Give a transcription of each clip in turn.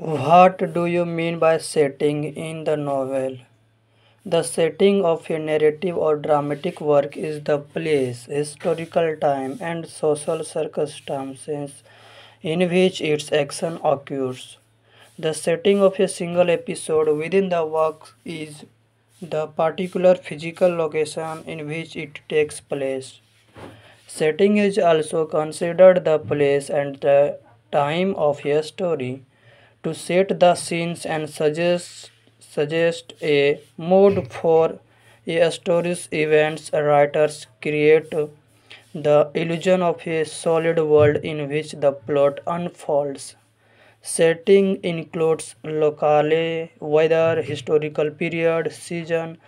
What do you mean by setting in the novel? The setting of a narrative or dramatic work is the place, historical time, and social circumstances in which its action occurs. The setting of a single episode within the work is the particular physical location in which it takes place. Setting is also considered the place and the time of a story to set the scenes and suggest a mood for a story's events. Writers create the illusion of a solid world in which the plot unfolds. Setting includes locale, weather, historical period, season,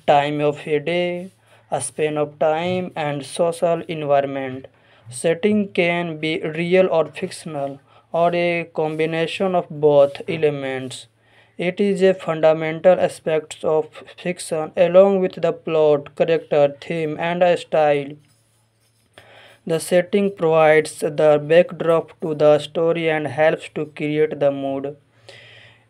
time of a day, a span of time, and social environment. Setting can be real or fictional, or a combination of both elements. It is a fundamental aspect of fiction, along with the plot, character, theme, and a style. The setting provides the backdrop to the story and helps to create the mood.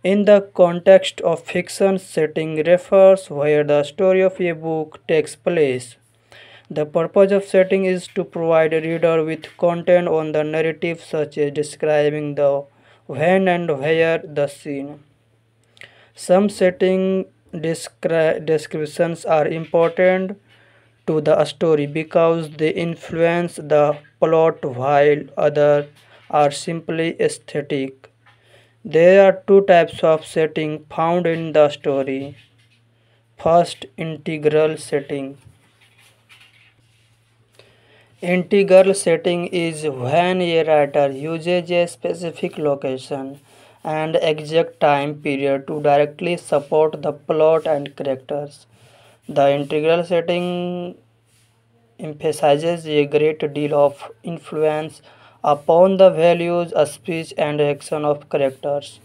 In the context of fiction, setting refers where the story of a book takes place. The purpose of setting is to provide a reader with content on the narrative, such as describing the when and where the scene. Some setting descriptions are important to the story because they influence the plot, while others are simply aesthetic. There are two types of setting found in the story. First, integral setting. Integral setting is when a writer uses a specific location and exact time period to directly support the plot and characters. The integral setting emphasizes a great deal of influence upon the values, speech, and action of characters,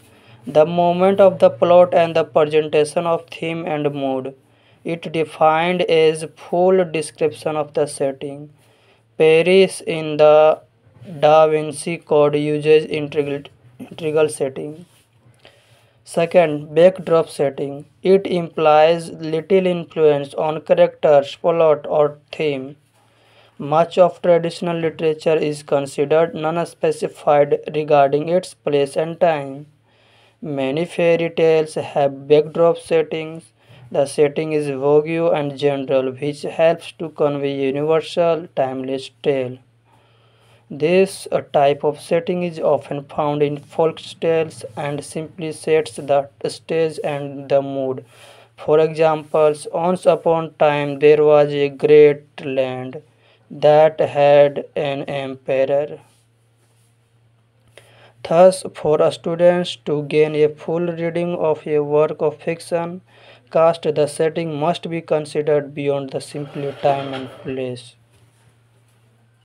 the movement of the plot, and the presentation of theme and mood. It defined as full description of the setting. Paris in the Da Vinci Code uses integral setting. Second, backdrop setting. It implies little influence on characters, plot, or theme. Much of traditional literature is considered non-specified regarding its place and time. Many fairy tales have backdrop settings. The setting is vague and general, which helps to convey a universal, timeless tale. This type of setting is often found in folk tales and simply sets the stage and the mood. For example, once upon a time there was a great land that had an emperor. Thus, for students to gain a full reading of a work of fiction, cast the setting must be considered beyond the simply time and place.